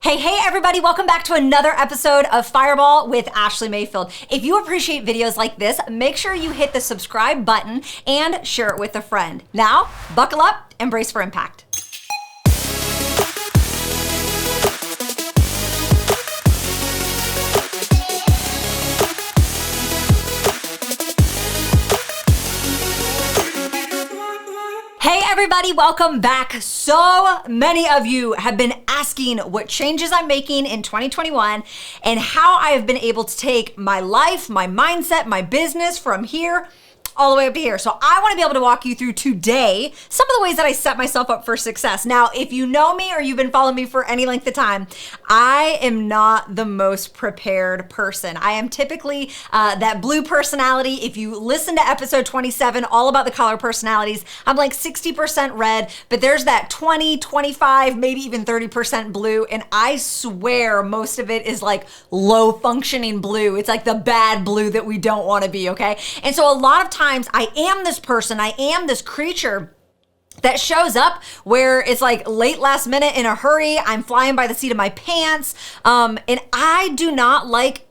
Hey, everybody, welcome back to another episode of Fireball with Ashleigh Mayfield. If you appreciate videos like this, make sure you hit the subscribe button and share it with a friend. Now, buckle up and brace for impact. Hey everybody, welcome back. So many of you have been asking what changes I'm making in 2021 and how I have been able to take my life, my mindset, my business from here all the way up to here. So I want to be able to walk you through today some of the ways that I set myself up for success. Now, if you know me or you've been following me for any length of time, I am not the most prepared person. I am typically that blue personality. If you listen to episode 27, all about the color personalities, I'm like 60% red, but there's that 20, 25, maybe even 30% blue. And I swear most of it is like low functioning blue. It's like the bad blue that we don't want to be, okay? And so a lot of times I am this person, I am this creature that shows up where it's like late last minute in a hurry, I'm flying by the seat of my pants, and I don't like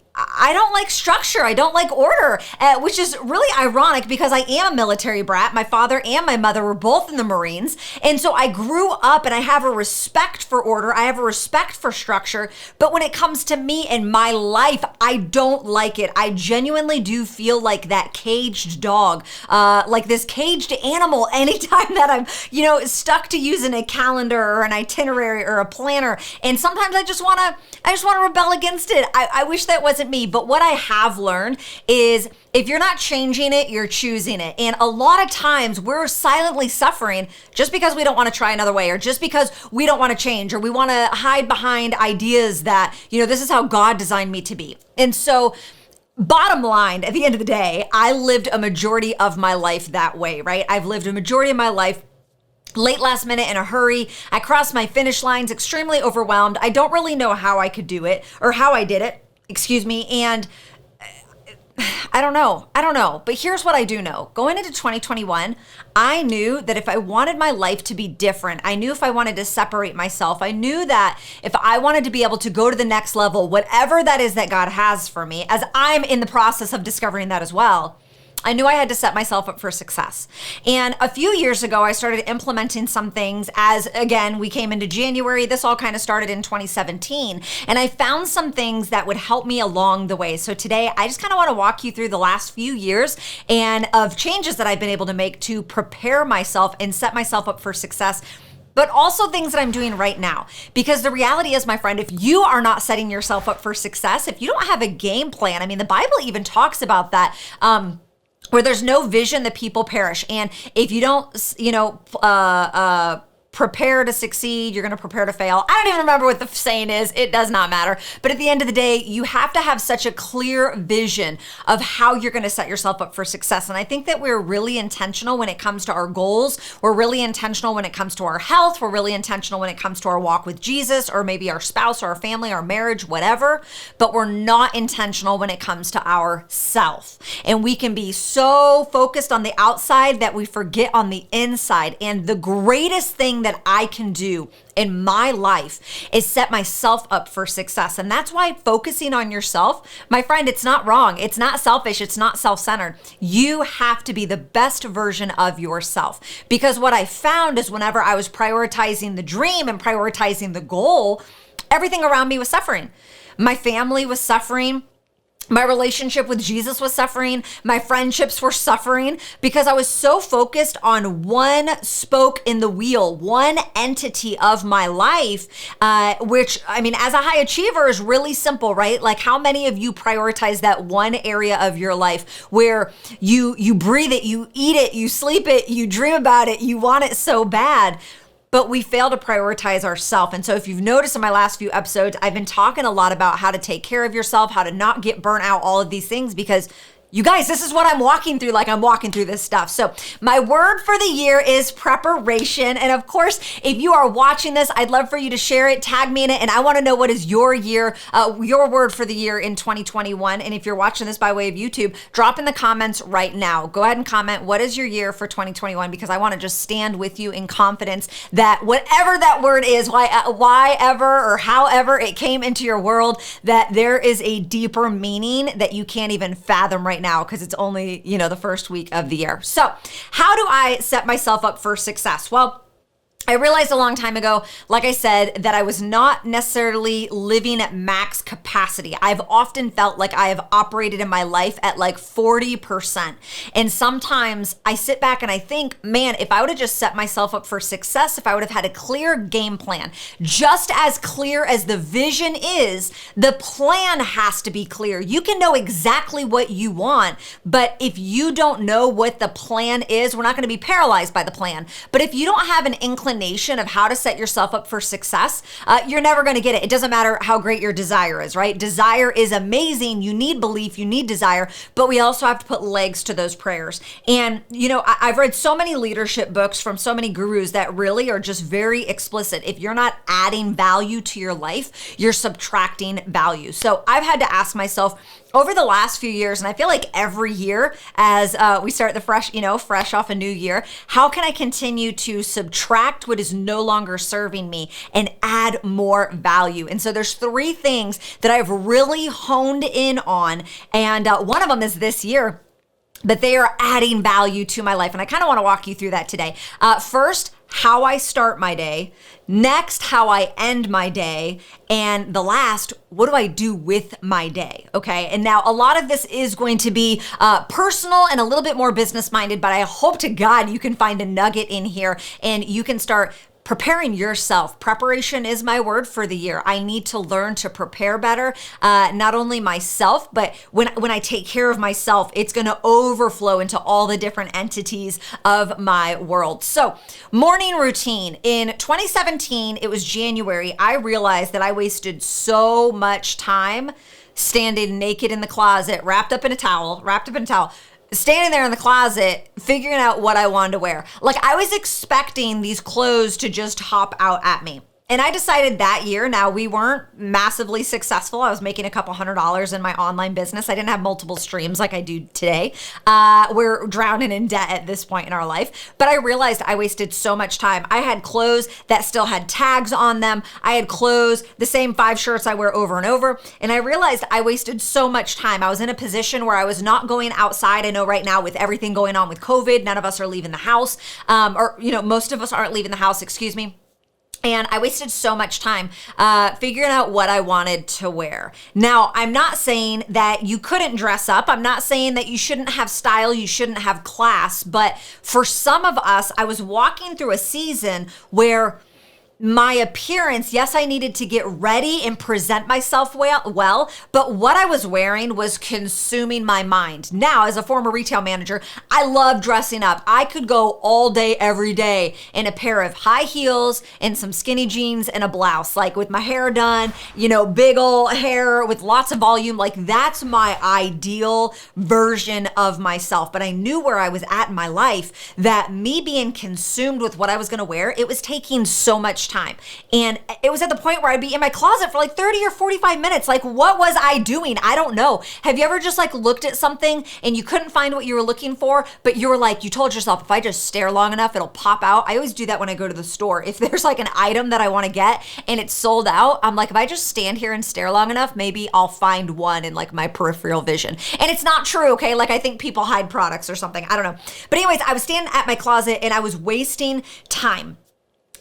structure. I don't like order, which is really ironic because I am a military brat. My father and my mother were both in the Marines. And so I grew up and I have a respect for order. I have a respect for structure. But when it comes to me and my life, I don't like it. I genuinely do feel like that caged dog, like this caged animal anytime that I'm, stuck to using a calendar or an itinerary or a planner. And sometimes I just want to rebel against it. I wish that wasn't me, but what I have learned is if you're not changing it, you're choosing it. And a lot of times we're silently suffering just because we don't want to try another way, or just because we don't want to change, or we want to hide behind ideas that, this is how God designed me to be. And so bottom line, at the end of the day, I lived a majority of my life that way, right? I've lived a majority of my life late last minute in a hurry. I crossed my finish lines extremely overwhelmed. I don't really know how I could do it or how I did it. And I don't know. But here's what I do know. Going into 2021, I knew that if I wanted my life to be different, I knew if I wanted to separate myself, I knew that if I wanted to be able to go to the next level, whatever that is that God has for me, as I'm in the process of discovering that as well, I knew I had to set myself up for success. And a few years ago, I started implementing some things as, again, we came into January. This all kind of started in 2017. And I found some things that would help me along the way. So today, I just kind of want to walk you through the last few years and of changes that I've been able to make to prepare myself and set myself up for success, but also things that I'm doing right now. Because the reality is, my friend, if you are not setting yourself up for success, if you don't have a game plan, the Bible even talks about that, where there's no vision, the people perish. And if you don't, prepare to succeed, you're going to prepare to fail. I don't even remember what the saying is. It does not matter. But at the end of the day, you have to have such a clear vision of how you're going to set yourself up for success. And I think that we're really intentional when it comes to our goals. We're really intentional when it comes to our health. We're really intentional when it comes to our walk with Jesus, or maybe our spouse or our family, our marriage, whatever. But we're not intentional when it comes to ourself. And we can be so focused on the outside that we forget on the inside. And the greatest thing that I can do in my life is set myself up for success. And that's why focusing on yourself, my friend, it's not wrong. It's not selfish. It's not self-centered. You have to be the best version of yourself. Because what I found is whenever I was prioritizing the dream and prioritizing the goal, everything around me was suffering. My family was suffering. My relationship with Jesus was suffering. My friendships were suffering because I was so focused on one spoke in the wheel, one entity of my life, which, as a high achiever is really simple, right? Like, how many of you prioritize that one area of your life where you breathe it, you eat it, you sleep it, you dream about it, you want it so bad? But we fail to prioritize ourselves. And so if you've noticed in my last few episodes, I've been talking a lot about how to take care of yourself, how to not get burnt out, all of these things, because You guys, this is what I'm walking through, like I'm walking through this stuff. So my word for the year is preparation. And of course, if you are watching this, I'd love for you to share it, tag me in it. And I want to know what is your word for the year in 2021. And if you're watching this by way of YouTube, drop in the comments right now. Go ahead and comment, what is your year for 2021? Because I want to just stand with you in confidence that whatever that word is, why ever or however it came into your world, that there is a deeper meaning that you can't even fathom right now, because it's only, the first week of the year. So how do I set myself up for success? Well, I realized a long time ago, like I said, that I was not necessarily living at max capacity. I've often felt like I have operated in my life at like 40%. And sometimes I sit back and I think, man, if I would have just set myself up for success, if I would have had a clear game plan, just as clear as the vision is, the plan has to be clear. You can know exactly what you want, but if you don't know what the plan is, we're not going to be paralyzed by the plan. But if you don't have an inclination of how to set yourself up for success, you're never going to get it. It doesn't matter how great your desire is, right? Desire is amazing. You need belief, you need desire, but we also have to put legs to those prayers. And, I've read so many leadership books from so many gurus that really are just very explicit. If you're not adding value to your life, you're subtracting value. So I've had to ask myself, over the last few years, and I feel like every year as we start the fresh off a new year, how can I continue to subtract what is no longer serving me and add more value? And so there's 3 things that I've really honed in on. And one of them is this year, that they are adding value to my life. And I kind of want to walk you through that today. First, how I start my day. Next, how I end my day. And the last, what do I do with my day? Okay. And now a lot of this is going to be personal and a little bit more business minded, but I hope to God you can find a nugget in here and you can start preparing yourself. Preparation is my word for the year. I need to learn to prepare better, not only myself, but when I take care of myself, it's going to overflow into all the different entities of my world. So, morning routine. In 2017, it was January, I realized that I wasted so much time standing naked in the closet, wrapped up in a towel, standing there in the closet, figuring out what I wanted to wear. Like I was expecting these clothes to just hop out at me. And I decided that year, now we weren't massively successful. I was making a couple $100s in my online business. I didn't have multiple streams like I do today. We're drowning in debt at this point in our life. But I realized I wasted so much time. I had clothes that still had tags on them. I had clothes, the same 5 shirts I wear over and over. And I realized I wasted so much time. I was in a position where I was not going outside. I know right now with everything going on with COVID, none of us are leaving the house. Most of us aren't leaving the house, excuse me. And I wasted so much time figuring out what I wanted to wear. Now, I'm not saying that you couldn't dress up. I'm not saying that you shouldn't have style, you shouldn't have class. But for some of us, I was walking through a season where my appearance, yes, I needed to get ready and present myself well, but what I was wearing was consuming my mind. Now, as a former retail manager, I love dressing up. I could go all day, every day in a pair of high heels and some skinny jeans and a blouse, like with my hair done, big old hair with lots of volume. Like that's my ideal version of myself. But I knew where I was at in my life, that me being consumed with what I was going to wear, it was taking so much time. And it was at the point where I'd be in my closet for like 30 or 45 minutes. Like, what was I doing? I don't know. Have you ever just like looked at something and you couldn't find what you were looking for, but you were like, you told yourself, if I just stare long enough, it'll pop out. I always do that when I go to the store. If there's like an item that I want to get and it's sold out, I'm like, if I just stand here and stare long enough, maybe I'll find one in like my peripheral vision. And it's not true, okay? Like I think people hide products or something. I don't know. But anyways, I was standing at my closet and I was wasting time.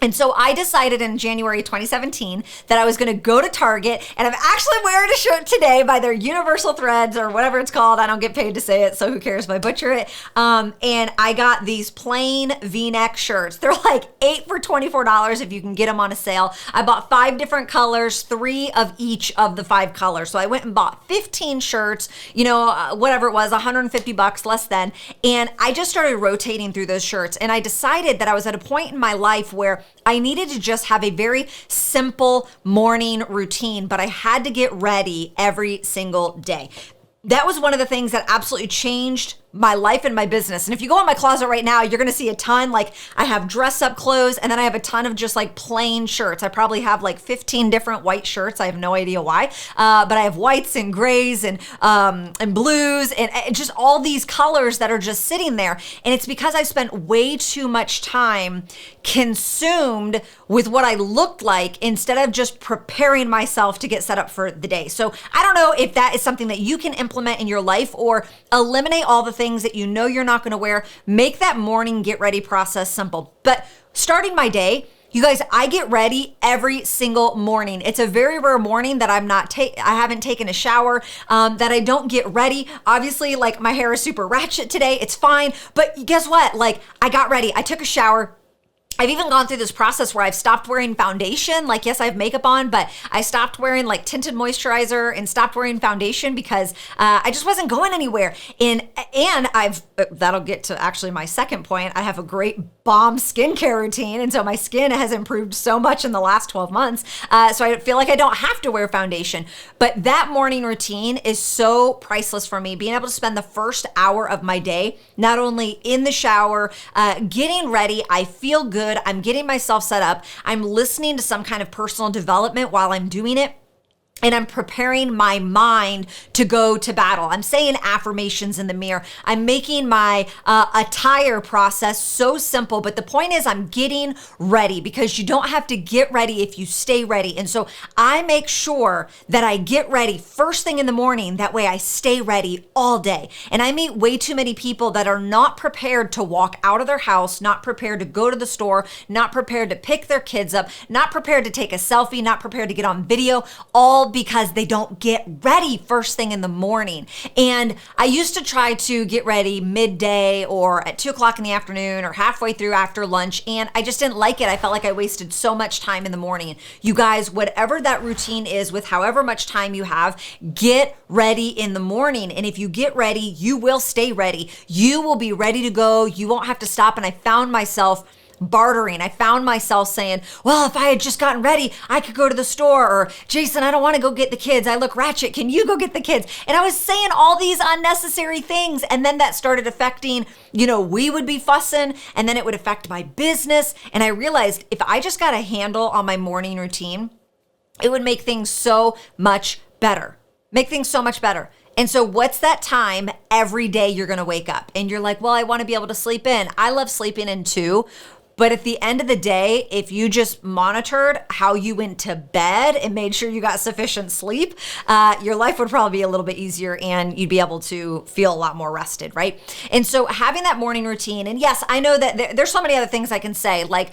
And so I decided in January 2017 that I was going to go to Target, and I'm actually wearing a shirt today by their Universal Threads or whatever it's called. I don't get paid to say it, so who cares if I butcher it. And I got these plain V-neck shirts. They're like 8 for $24 if you can get them on a sale. I bought 5 different colors, 3 of each of the 5 colors. So I went and bought 15 shirts, whatever it was, $150 less than. And I just started rotating through those shirts. And I decided that I was at a point in my life where I needed to just have a very simple morning routine, but I had to get ready every single day. that was one of the things that absolutely changed my life and my business. And if you go in my closet right now, you're going to see a ton. Like, I have dress up clothes, and then I have a ton of just like plain shirts. I probably have like 15 different white shirts. I have no idea why. But I have whites and grays and blues and just all these colors that are just sitting there. And it's because I spent way too much time consumed with what I looked like instead of just preparing myself to get set up for the day. So I don't know if that is something that you can implement in your life, or eliminate all the things that you know you're not going to wear. Make that morning get ready process simple. But starting my day, you guys, I get ready every single morning. It's a very rare morning that I haven't taken a shower, that I don't get ready. Obviously, like, my hair is super ratchet today. It's fine. But guess what? Like, I got ready. I took a shower. I've even gone through this process where I've stopped wearing foundation. Like, yes, I have makeup on, but I stopped wearing like tinted moisturizer and stopped wearing foundation because I just wasn't going anywhere. And that'll get to actually my second point. I have a great bomb skincare routine. And so my skin has improved so much in the last 12 months. So I feel like I don't have to wear foundation. But that morning routine is so priceless for me. Being able to spend the first hour of my day, not only in the shower, getting ready, I feel good. I'm getting myself set up. I'm listening to some kind of personal development while I'm doing it. And I'm preparing my mind to go to battle. I'm saying affirmations in the mirror. I'm making my attire process so simple. But the point is, I'm getting ready, because you don't have to get ready if you stay ready. And so I make sure that I get ready first thing in the morning. That way I stay ready all day. And I meet way too many people that are not prepared to walk out of their house, not prepared to go to the store, not prepared to pick their kids up, not prepared to take a selfie, not prepared to get on video, all because they don't get ready first thing in the morning. And I used to try to get ready midday or at 2 o'clock in the afternoon or halfway through after lunch, and I just didn't like it. I felt like I wasted so much time in the morning. You guys, whatever that routine is, with however much time you have, get ready in the morning. And if you get ready, you will stay ready. You will be ready to go. You won't have to stop. And I found myself bartering. I found myself saying, well, if I had just gotten ready, I could go to the store. Or, Jason, I don't want to go get the kids. I look ratchet. Can you go get the kids? And I was saying all these unnecessary things. And then that started affecting, we would be fussing, and then it would affect my business. And I realized if I just got a handle on my morning routine, it would make things so much better. And so what's that time every day you're going to wake up? And you're like, well, I want to be able to sleep in. I love sleeping in too. But at the end of the day, if you just monitored how you went to bed and made sure you got sufficient sleep, your life would probably be a little bit easier, and you'd be able to feel a lot more rested, right? And so having that morning routine, and yes, I know that there's so many other things I can say. Like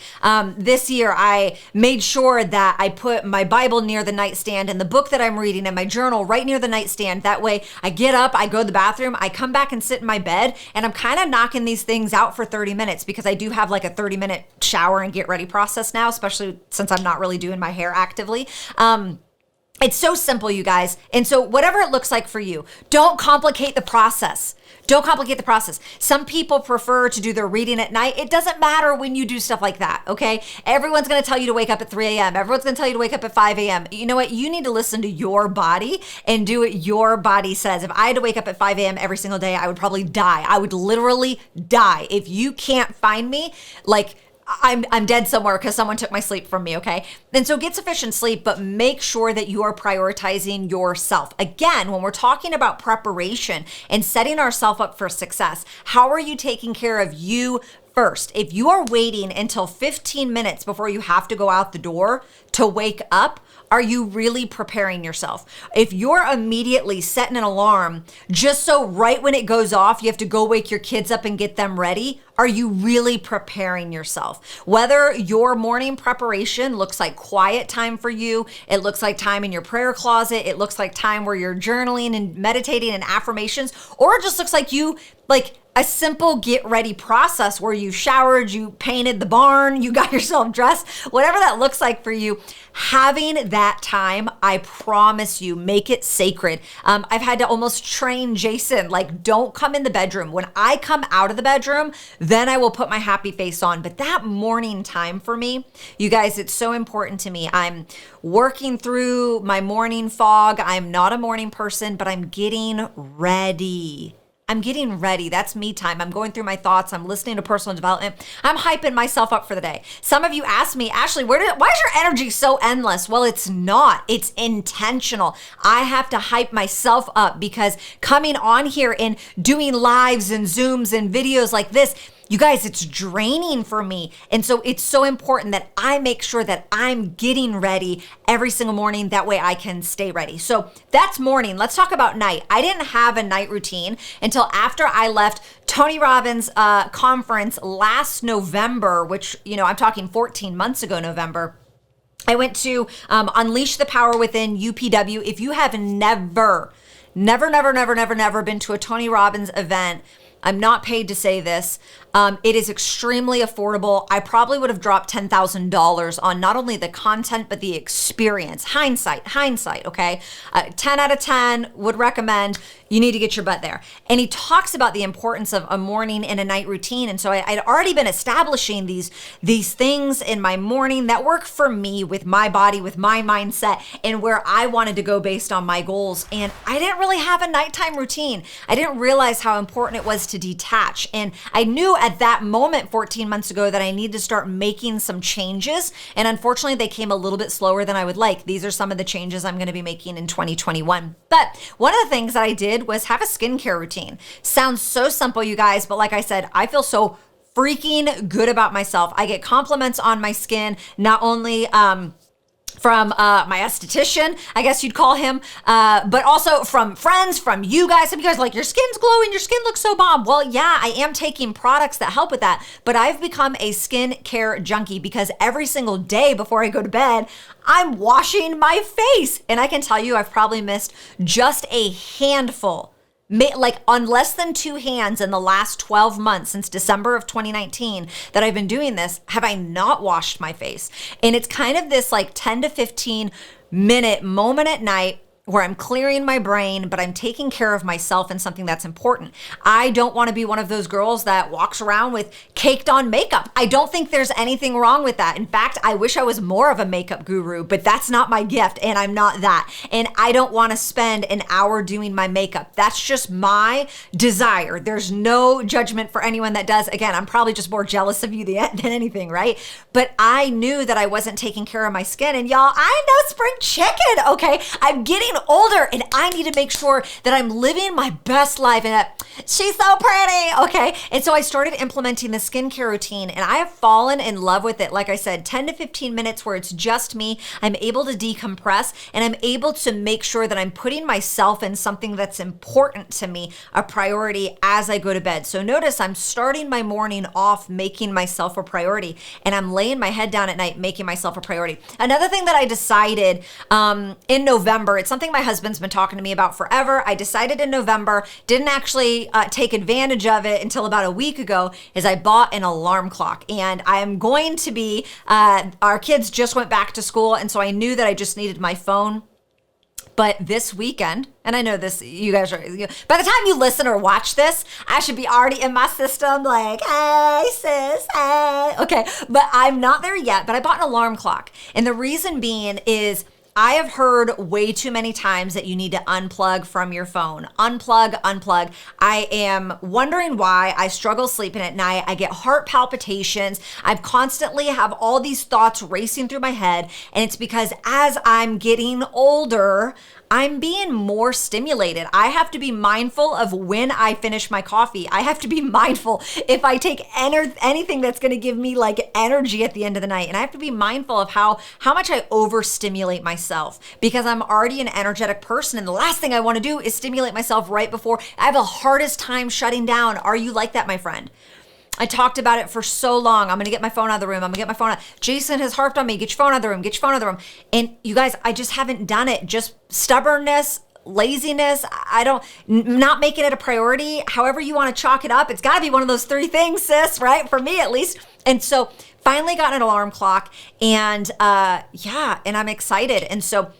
this year, I made sure that I put my Bible near the nightstand and the book that I'm reading and my journal right near the nightstand. That way I get up, I go to the bathroom, I come back and sit in my bed, and I'm kind of knocking these things out for 30 minutes because I do have like a 30-minute shower and get ready process now, especially since I'm not really doing my hair actively. It's so simple, you guys. And so whatever it looks like for you, don't complicate the process. Some people prefer to do their reading at night. It doesn't matter when you do stuff like that, okay? Everyone's going to tell you to wake up at 3 a.m. Everyone's going to tell you to wake up at 5 a.m. You know what? You need to listen to your body and do what your body says. If I had to wake up at 5 a.m. every single day, I would probably die. I would literally die. If you can't find me, like, I'm dead somewhere because someone took my sleep from me, okay? And so get sufficient sleep, but make sure that you are prioritizing yourself. Again, when we're talking about preparation and setting ourselves up for success, how are you taking care of you first? If you are waiting until 15 minutes before you have to go out the door to wake up, are you really preparing yourself? If you're immediately setting an alarm just so right when it goes off, you have to go wake your kids up and get them ready, are you really preparing yourself? Whether your morning preparation looks like quiet time for you, it looks like time in your prayer closet, it looks like time where you're journaling and meditating and affirmations, or it just looks like you a simple get ready process where you showered, you painted the barn, you got yourself dressed, whatever that looks like for you. Having that time, I promise you, make it sacred. I've had to almost train Jason, like, don't come in the bedroom. When I come out of the bedroom, then I will put my happy face on. But that morning time for me, you guys, it's so important to me. I'm working through my morning fog. I'm not a morning person, but I'm getting ready. I'm getting ready. That's me time. I'm going through my thoughts. I'm listening to personal development. I'm hyping myself up for the day. Some of you asked me, Ashleigh, why is your energy so endless? Well, it's not. It's intentional. I have to hype myself up because coming on here and doing lives and Zooms and videos like this, you guys, it's draining for me. And so it's so important that I make sure that I'm getting ready every single morning. That way I can stay ready. So that's morning. Let's talk about night. I didn't have a night routine until after I left Tony Robbins' conference last November, which, I'm talking 14 months ago, November. I went to Unleash the Power Within, UPW. If you have never been to a Tony Robbins event, I'm not paid to say this. It is extremely affordable. I probably would have dropped $10,000 on not only the content, but the experience. Hindsight, okay? 10 out of 10 would recommend. You need to get your butt there. And he talks about the importance of a morning and a night routine. And so I'd already been establishing these things in my morning that work for me with my body, with my mindset, and where I wanted to go based on my goals. And I didn't really have a nighttime routine. I didn't realize how important it was to detach. And I knew at that moment 14 months ago that I needed to start making some changes. And unfortunately, they came a little bit slower than I would like. These are some of the changes I'm going to be making in 2021. But one of the things that I did was have a skincare routine. Sounds so simple, you guys, but like I said, I feel so freaking good about myself. I get compliments on my skin, not only from my esthetician, I guess you'd call him, but also from friends, from you guys. Some of you guys are like, your skin's glowing, your skin looks so bomb. Well, yeah, I am taking products that help with that, but I've become a skincare junkie because every single day before I go to bed, I'm washing my face. And I can tell you, I've probably missed just a handful, like on less than 2 hands in the last 12 months since December of 2019 that I've been doing this, have I not washed my face. And it's kind of this like 10 to 15 minute moment at night where I'm clearing my brain, but I'm taking care of myself and something that's important. I don't want to be one of those girls that walks around with caked on makeup. I don't think there's anything wrong with that. In fact, I wish I was more of a makeup guru, but that's not my gift and I'm not that. And I don't want to spend an hour doing my makeup. That's just my desire. There's no judgment for anyone that does. Again, I'm probably just more jealous of you than anything, right? But I knew that I wasn't taking care of my skin. And y'all, I know spring chicken, okay? I'm getting older and I need to make sure that I'm living my best life and that she's so pretty, okay? And so I started implementing the skincare routine and I have fallen in love with it. Like I said, 10 to 15 minutes where it's just me. I'm able to decompress and I'm able to make sure that I'm putting myself in something that's important to me, a priority as I go to bed. So notice I'm starting my morning off making myself a priority and I'm laying my head down at night making myself a priority. Another thing that I decided in November, it's something my husband's been talking to me about forever. I decided in November, didn't actually take advantage of it until about a week ago, is I bought an alarm clock. And I am going to be, our kids just went back to school, and so I knew that I just needed my phone. But this weekend, and I know this, you guys are, by the time you listen or watch this, I should be already in my system like, hey, sis, hey. Okay, but I'm not there yet, but I bought an alarm clock. And the reason being is I have heard way too many times that you need to unplug from your phone. Unplug. I am wondering why I struggle sleeping at night. I get heart palpitations. I constantly have all these thoughts racing through my head. And it's because as I'm getting older, I'm being more stimulated. I have to be mindful of when I finish my coffee. I have to be mindful if I take anything that's going to give me like energy at the end of the night. And I have to be mindful of how much I overstimulate myself because I'm already an energetic person. And the last thing I want to do is stimulate myself right before. I have the hardest time shutting down. Are you like that, my friend? I talked about it for so long. I'm going to get my phone out of the room. I'm going to get my phone out. Jason has harped on me. Get your phone out of the room. Get your phone out of the room. And you guys, I just haven't done it. Just stubbornness, laziness. Not making it a priority. However you want to chalk it up, it's got to be one of those three things, sis, right? For me at least. And so finally got an alarm clock, and and I'm excited. And so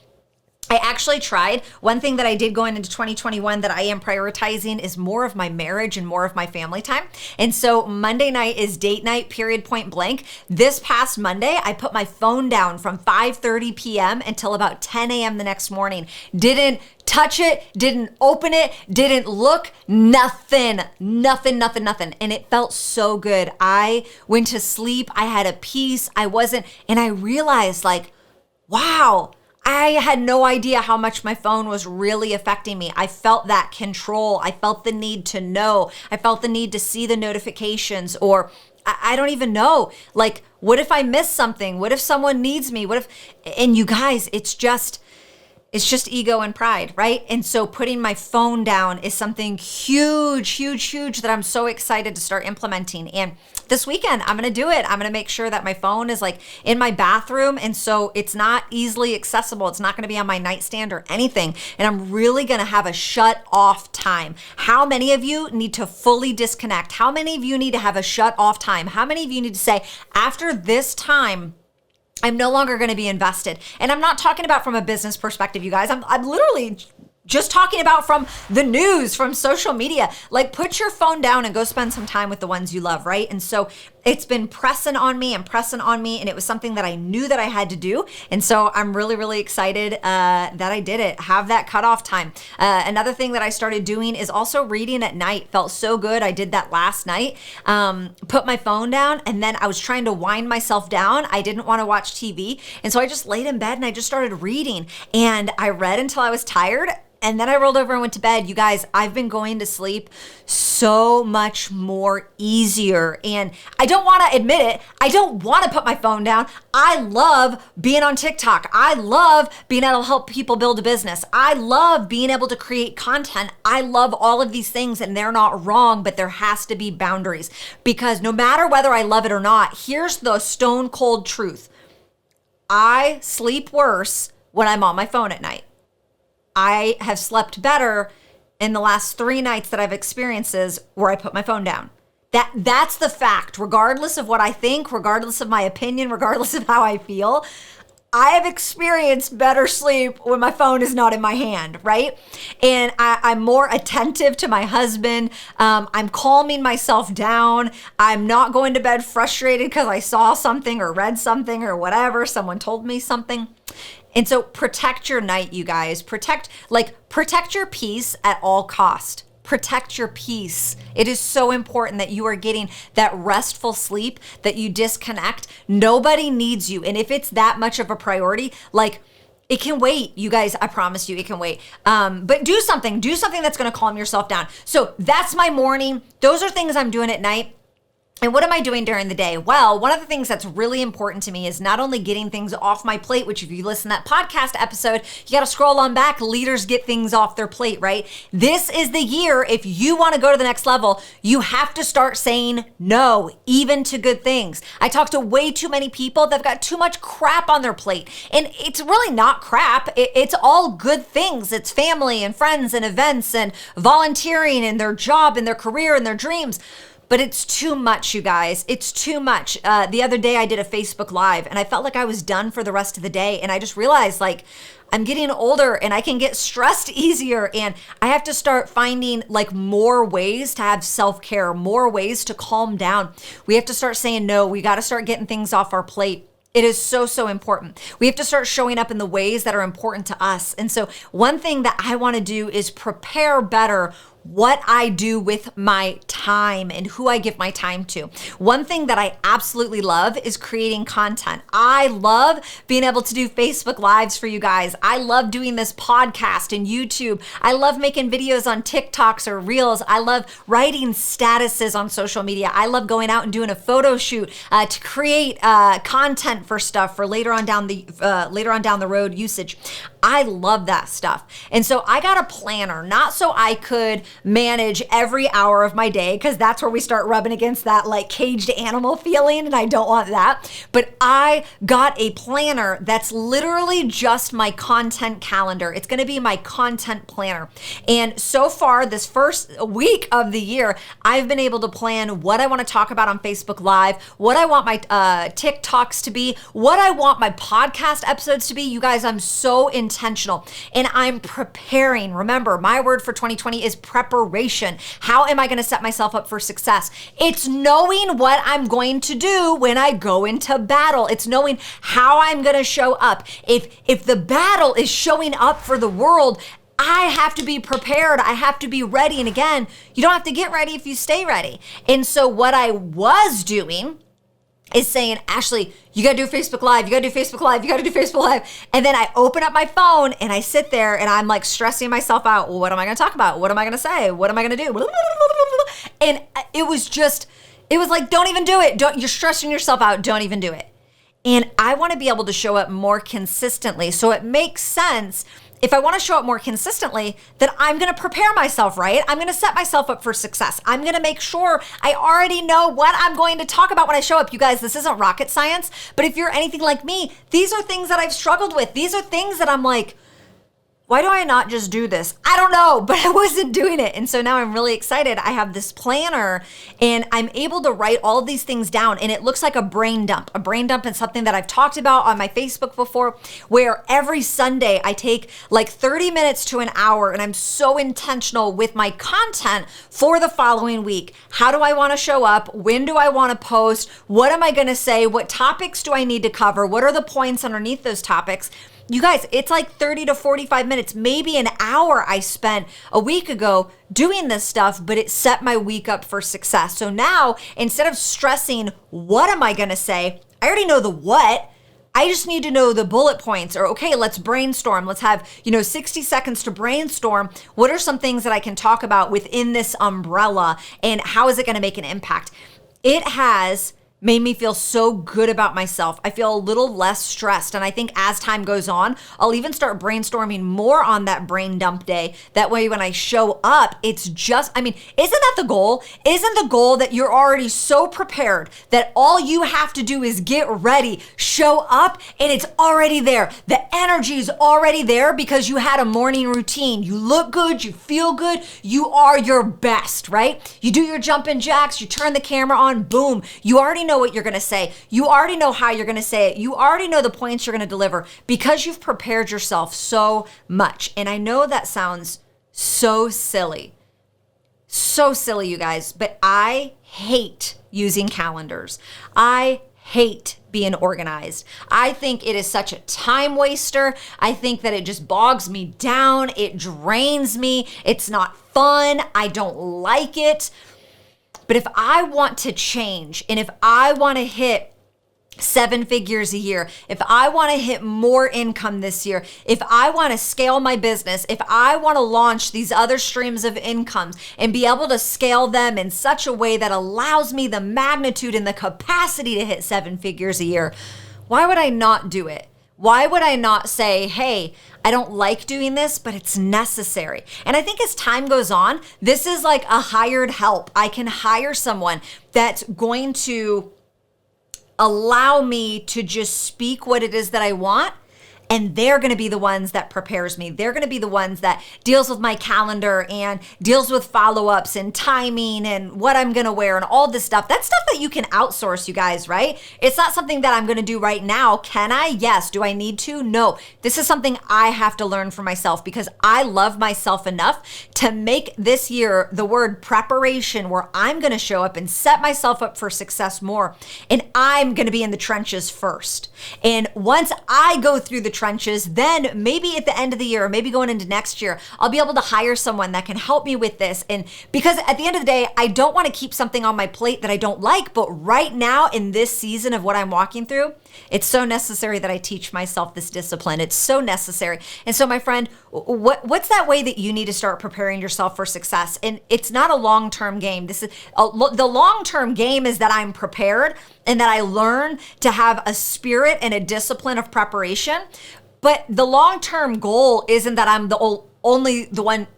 I actually tried. One thing that I did going into 2021 that I am prioritizing is more of my marriage and more of my family time. And so Monday night is date night, period, point blank. This past Monday, I put my phone down from 5:30 p.m. until about 10 a.m. the next morning. Didn't touch it, didn't open it, didn't look, nothing. And it felt so good. I went to sleep. I had a peace. And I realized like, wow, I had no idea how much my phone was really affecting me. I felt that control. I felt the need to know. I felt the need to see the notifications, or I don't even know. Like, what if I miss something? What if someone needs me? And you guys, it's just ego and pride, right? And so putting my phone down is something huge that I'm so excited to start implementing. And this weekend, I'm going to do it. I'm going to make sure that my phone is like in my bathroom. And so it's not easily accessible. It's not going to be on my nightstand or anything. And I'm really going to have a shut off time. How many of you need to fully disconnect? How many of you need to have a shut off time? How many of you need to say, after this time, I'm no longer going to be invested? And I'm not talking about from a business perspective, you guys. I'm literally just talking about from the news, from social media. Like, put your phone down and go spend some time with the ones you love, right? And so it's been pressing on me, and it was something that I knew that I had to do. And so I'm really excited that I did it. Have that cutoff time. Another thing that I started doing is also reading at night. Felt so good. I did that last night. Put my phone down, and then I was trying to wind myself down. I didn't want to watch TV. And so I just laid in bed and I just started reading. And I read until I was tired. And then I rolled over and went to bed. You guys, I've been going to sleep so much more easier. And I don't want to admit it. I don't want to put my phone down. I love being on TikTok. I love being able to help people build a business. I love being able to create content. I love all of these things, and they're not wrong, but there has to be boundaries. Because no matter whether I love it or not, here's the stone cold truth. I sleep worse when I'm on my phone at night. I have slept better in the last 3 nights that I've experienced where I put my phone down. That's the fact. Regardless of what I think, regardless of my opinion, regardless of how I feel, I have experienced better sleep when my phone is not in my hand, right? And I'm more attentive to my husband. I'm calming myself down. I'm not going to bed frustrated because I saw something or read something or whatever. Someone told me something. And so protect your night, you guys. Protect your peace at all cost. Protect your peace. It is so important that you are getting that restful sleep, that you disconnect. Nobody needs you. And if it's that much of a priority, like, it can wait, you guys. I promise you, it can wait. But do something that's going to calm yourself down. So that's my morning. Those are things I'm doing at night. And what am I doing during the day? Well, one of the things that's really important to me is not only getting things off my plate, which if you listen to that podcast episode, you got to scroll on back. Leaders get things off their plate, right? This is the year. If you want to go to the next level, you have to start saying no, even to good things. I talk to way too many people that've got too much crap on their plate. And it's really not crap. It's all good things. It's family and friends and events and volunteering and their job and their career and their dreams. But it's too much, you guys. It's too much. The other day I did a Facebook Live and I felt like I was done for the rest of the day. And I just realized, like, I'm getting older and I can get stressed easier. And I have to start finding like more ways to have self-care, more ways to calm down. We have to start saying no. We got to start getting things off our plate. It is so important. We have to start showing up in the ways that are important to us. And so one thing that I want to do is prepare better what I do with my time and who I give my time to. One thing that I absolutely love is creating content. I love being able to do Facebook Lives for you guys. I love doing this podcast and YouTube. I love making videos on TikToks or Reels. I love writing statuses on social media. I love going out and doing a photo shoot to create content for stuff for later on down the road usage. I love that stuff. And so I got a planner, not so I could manage every hour of my day, because that's where we start rubbing against that like caged animal feeling, and I don't want that. But I got a planner that's literally just my content calendar. It's gonna be my content planner. And so far, this first week of the year, I've been able to plan what I wanna talk about on Facebook Live, what I want my TikToks to be, what I want my podcast episodes to be. You guys, I'm so intentional and I'm preparing. Remember, my word for 2020 is preparation. How am I going to set myself up for success? It's knowing what I'm going to do when I go into battle. It's knowing how I'm going to show up. If the battle is showing up for the world, I have to be prepared. I have to be ready. And again, you don't have to get ready if you stay ready. And so what I was doing is saying, Ashleigh, you gotta do Facebook Live, you gotta do Facebook Live, you gotta do Facebook Live. And then I open up my phone and I sit there and I'm like stressing myself out. Well, what am I gonna talk about? What am I gonna say? What am I gonna do? And it was like, don't even do it. You're stressing yourself out. Don't even do it. And I wanna be able to show up more consistently. So it makes sense, if I want to show up more consistently, that I'm going to prepare myself, right? I'm going to set myself up for success. I'm going to make sure I already know what I'm going to talk about when I show up. You guys, this isn't rocket science, but if you're anything like me, these are things that I've struggled with. These are things that I'm like, why do I not just do this? I don't know, but I wasn't doing it. And so now I'm really excited. I have this planner and I'm able to write all of these things down, and it looks like a brain dump. A brain dump is something that I've talked about on my Facebook before, where every Sunday I take like 30 minutes to an hour and I'm so intentional with my content for the following week. How do I want to show up? When do I want to post? What am I going to say? What topics do I need to cover? What are the points underneath those topics? You guys, it's like 30 to 45 minutes, maybe an hour I spent a week ago doing this stuff, but it set my week up for success. So now, instead of stressing, what am I gonna say? I already know the what. I just need to know the bullet points, or okay, let's brainstorm. Let's have, 60 seconds to brainstorm. What are some things that I can talk about within this umbrella, and how is it gonna make an impact? It has made me feel so good about myself. I feel a little less stressed. And I think as time goes on, I'll even start brainstorming more on that brain dump day. That way, when I show up, it's just, isn't that the goal? Isn't the goal that you're already so prepared that all you have to do is get ready, show up, and it's already there. The energy is already there because you had a morning routine. You look good, you feel good, you are your best, right? You do your jumping jacks, you turn the camera on, boom. You already know what you're going to say. You already know how you're going to say it. You already know the points you're going to deliver because you've prepared yourself so much. And I know that sounds so silly, you guys, but I hate using calendars. I hate being organized. I think it is such a time waster. I think that it just bogs me down. It drains me. It's not fun. I don't like it. But if I want to change, and if I want to hit 7 figures a year, if I want to hit more income this year, if I want to scale my business, if I want to launch these other streams of income and be able to scale them in such a way that allows me the magnitude and the capacity to hit 7 figures a year, why would I not do it? Why would I not say, hey, I don't like doing this, but it's necessary? And I think as time goes on, this is like a hired help. I can hire someone that's going to allow me to just speak what it is that I want. And they're going to be the ones that prepares me. They're going to be the ones that deals with my calendar and deals with follow-ups and timing and what I'm going to wear and all this stuff. That's stuff that you can outsource, you guys, right? It's not something that I'm going to do right now. Can I? Yes. Do I need to? No. This is something I have to learn for myself because I love myself enough to make this year the word preparation, where I'm going to show up and set myself up for success more. And I'm going to be in the trenches first. And once I go through the trenches, then maybe at the end of the year, or maybe going into next year, I'll be able to hire someone that can help me with this. And because at the end of the day, I don't want to keep something on my plate that I don't like, but right now in this season of what I'm walking through, it's so necessary that I teach myself this discipline. It's so necessary. And so my friend, what's that way that you need to start preparing yourself for success? And it's not a long-term game. This is the long-term game is that I'm prepared and that I learn to have a spirit and a discipline of preparation. But the long-term goal isn't that I'm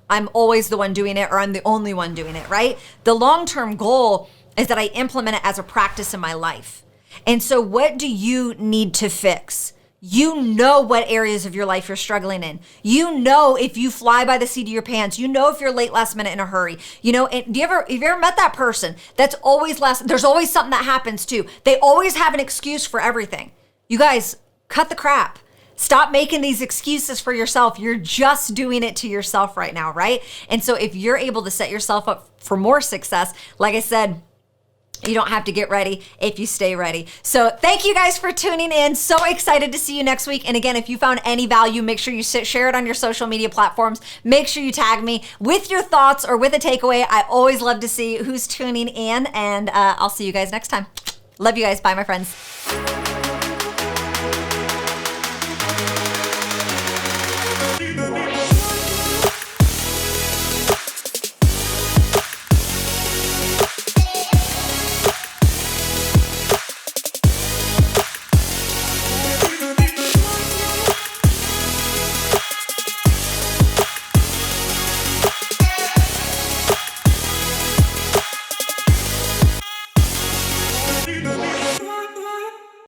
I'm always the one doing it, or I'm the only one doing it, right? The long-term goal is that I implement it as a practice in my life. And so what do you need to fix? You know what areas of your life you're struggling in. You know if you fly by the seat of your pants. You know if you're late last minute in a hurry. You know, and have you ever met that person that's always last? There's always something that happens too. They always have an excuse for everything. You guys, cut the crap. Stop making these excuses for yourself. You're just doing it to yourself right now, right? And so if you're able to set yourself up for more success, like I said, you don't have to get ready if you stay ready. So thank you guys for tuning in. So excited to see you next week. And again, if you found any value, make sure you share it on your social media platforms. Make sure you tag me with your thoughts or with a takeaway. I always love to see who's tuning in, and I'll see you guys next time. Love you guys. Bye, my friends.